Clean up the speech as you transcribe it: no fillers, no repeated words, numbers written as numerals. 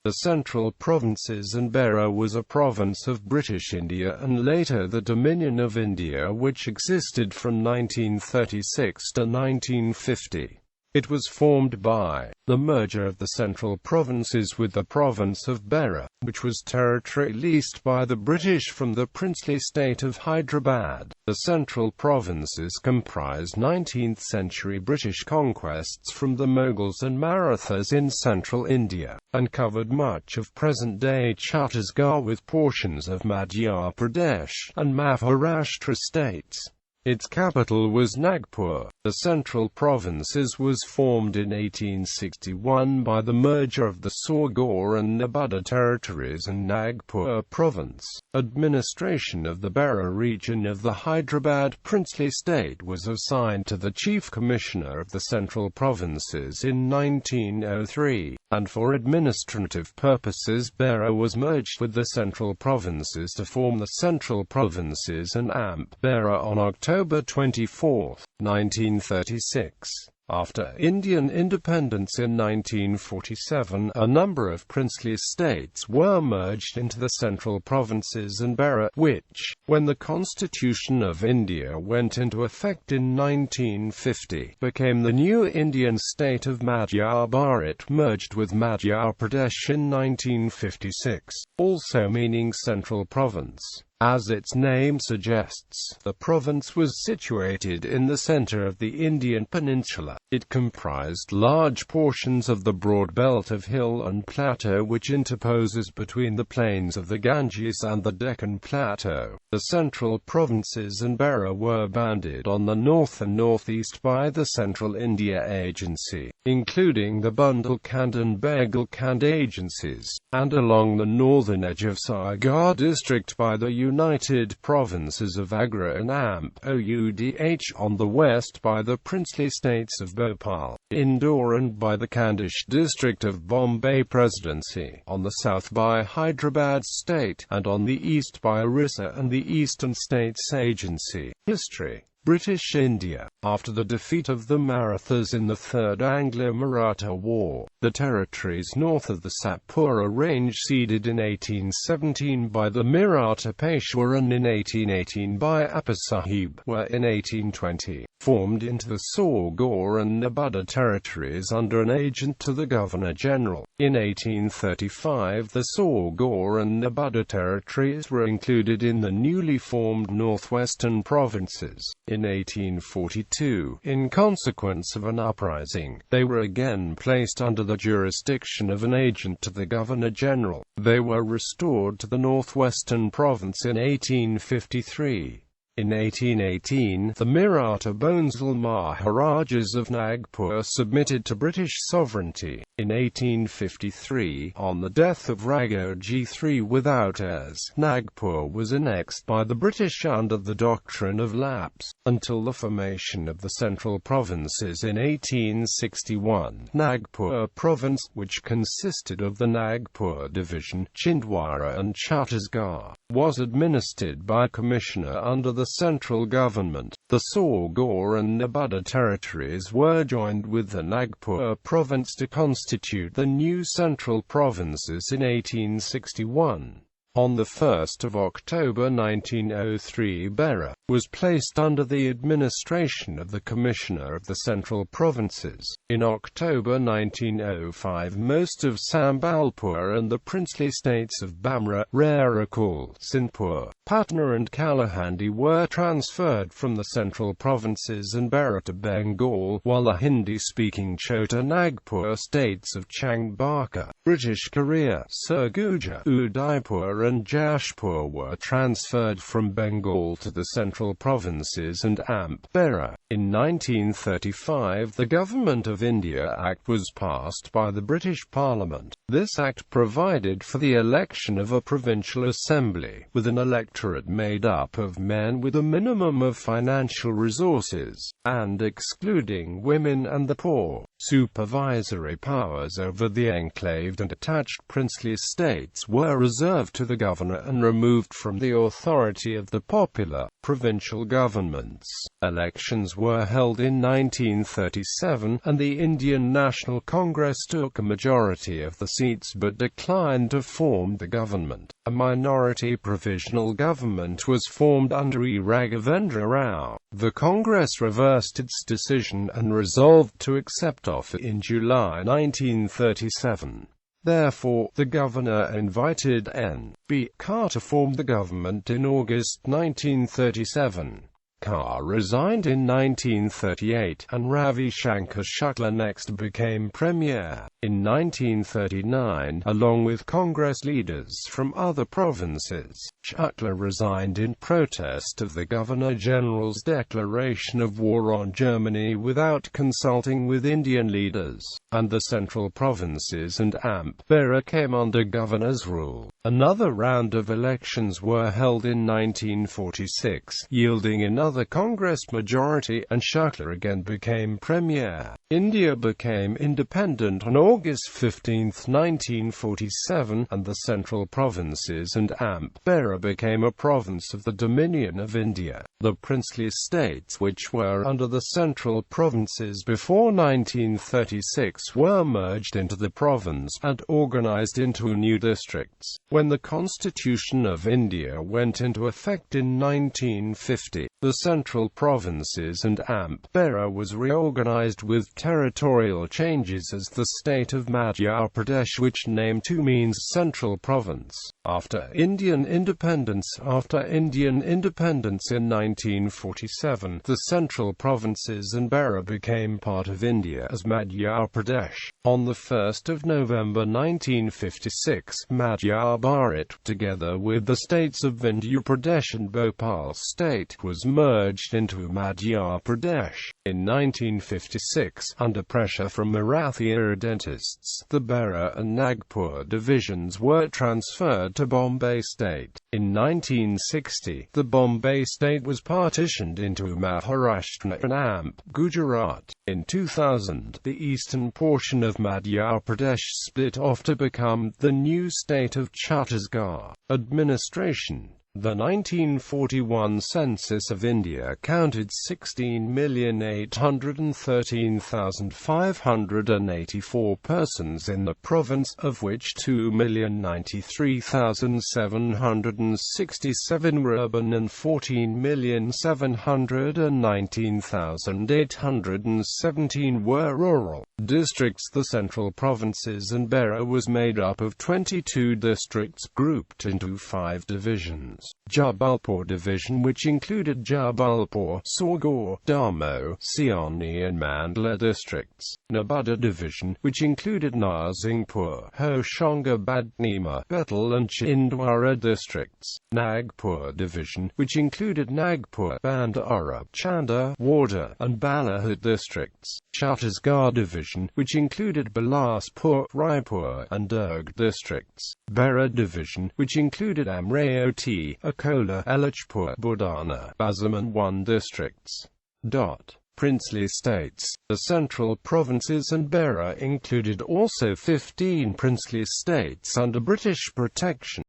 The Central Provinces and Berar was a province of British India and later the Dominion of India, which existed from 1936 to 1950. It was formed by the merger of the Central Provinces with the province of Berar, which was territory leased by the British from the princely state of Hyderabad. The Central Provinces comprised 19th-century British conquests from the Mughals and Marathas in central India, and covered much of present-day Chhattisgarh with portions of Madhya Pradesh and Maharashtra states. Its capital was Nagpur. The Central Provinces was formed in 1861 by the merger of the Chhattisgarh and Nagpur territories and Nagpur province. Administration of the Berar region of the Hyderabad princely state was assigned to the Chief Commissioner of the Central Provinces in 1903, and for administrative purposes Berar was merged with the Central Provinces to form the Central Provinces and Berar on October 24, 1936. After Indian independence in 1947, a number of princely states were merged into the Central Provinces and Berar, which, when the Constitution of India went into effect in 1950, became the new Indian state of Madhya Pradesh. It merged with Madhya Pradesh in 1956, also meaning Central Province. As its name suggests, the province was situated in the center of the Indian peninsula. It comprised large portions of the broad belt of hill and plateau which interposes between the plains of the Ganges and the Deccan Plateau. The Central Provinces and Berar were bounded on the north and northeast by the Central India Agency, including the Bundelkhand and Bagelkhand agencies, and along the northern edge of Sagar district by the United Provinces of Agra and Oudh, on the west by the princely states of Bhopal, Indore and by the Khandesh district of Bombay Presidency, on the south by Hyderabad state, and on the east by Orissa and the Eastern States Agency. History. British India. After the defeat of the Marathas in the Third Anglo-Maratha War, the territories north of the Satpura Range ceded in 1817 by the Maratha Peshawar and in 1818 by Appar Sahib, were in 1820 formed into the Chhattisgarh and Nagpur territories under an agent to the Governor-General. In 1835 the Chhattisgarh and Nagpur territories were included in the newly formed Northwestern Provinces. In 1842, in consequence of an uprising, they were again placed under the jurisdiction of an agent to the Governor-General. They were restored to the Northwestern Province in 1853. In 1818, the Maratha Bhonsle Maharajas of Nagpur submitted to British sovereignty. In 1853, on the death of Raghoji III without heirs, Nagpur was annexed by the British under the doctrine of lapse, until the formation of the Central Provinces in 1861. Nagpur Province, which consisted of the Nagpur Division, Chhindwara and Chhattisgarh, was administered by a commissioner under the central government. The Chhattisgarh and Nagpur territories were joined with the Nagpur province to constitute the new Central Provinces in 1861. On 1 October 1903 Berar was placed under the administration of the Commissioner of the Central Provinces. In October 1905 most of Sambalpur and the princely states of Bamra, Rarakol, Sindhpur, Patna and Kalahandi were transferred from the Central Provinces and Berar to Bengal, while the Hindi-speaking Chota Nagpur states of Changbaka, British Korea, Sarguja, Udaipur and Jashpur were transferred from Bengal to the Central Provinces and Berar. In 1935 the Government of India Act was passed by the British Parliament. This act provided for the election of a provincial assembly, with an electorate made up of men with a minimum of financial resources, and excluding women and the poor. Supervisory powers over the enclaved and attached princely states were reserved to the governor and removed from the authority of the popular Provincial governments. Elections were held in 1937, and the Indian National Congress took a majority of the seats but declined to form the government. A minority provisional government was formed under E. Raghavendra Rao. The Congress reversed its decision and resolved to accept offer in July 1937. Therefore, the governor invited N.B. Carr to form the government in August 1937. Carr resigned in 1938, and Ravi Shankar Shukla next became premier. In 1939, along with Congress leaders from other provinces, Shukla resigned in protest of the Governor-General's declaration of war on Germany without consulting with Indian leaders, and the Central Provinces and Berar came under governor's rule. Another round of elections were held in 1946, yielding another Congress majority, and Shukla again became premier. India became independent on August 15, 1947, and the Central Provinces and Berar became a province of the Dominion of India. The princely states which were under the Central Provinces before 1936 were merged into the province and organized into new districts. When the Constitution of India went into effect in 1950, the Central Provinces and Berar was reorganized with territorial changes as the state of Madhya Pradesh, which name too means Central Province. After Indian independence in 1947, the Central Provinces and Berar became part of India as Madhya Pradesh. On the 1st of November 1956, Madhya Bharat, together with the states of Andhra Pradesh and Bhopal state, was merged into Madhya Pradesh. In 1956, under pressure from Marathi irredentists, the Berar and Nagpur divisions were transferred to Bombay state. In 1960, the Bombay state was partitioned into Maharashtra and Gujarat. In 2000, the eastern portion of Madhya Pradesh split off to become the new state of Chhattisgarh. Administration. The 1941 census of India counted 16,813,584 persons in the province, of which 2,093,767 were urban and 14,719,817 were rural. Districts. The Central Provinces and Berar was made up of 22 districts grouped into 5 divisions. Jabalpur division, which included Jabalpur, Saugor, Damo, Sioni and Mandla districts. Nabada division, which included Narsingpur, Hoshangabad, Nima, Betel and Chhindwara districts. Nagpur division, which included Nagpur, Bandara, Chanda, Wardha and Balaghat districts. Chhattisgarh division, which included Bilaspur, Raipur and Durg districts. Berar division, which included Amravati, Akola, Elachpur, Budana, Bazaman 1 districts. Princely states. The Central Provinces and Berar included also 15 princely states under British protection.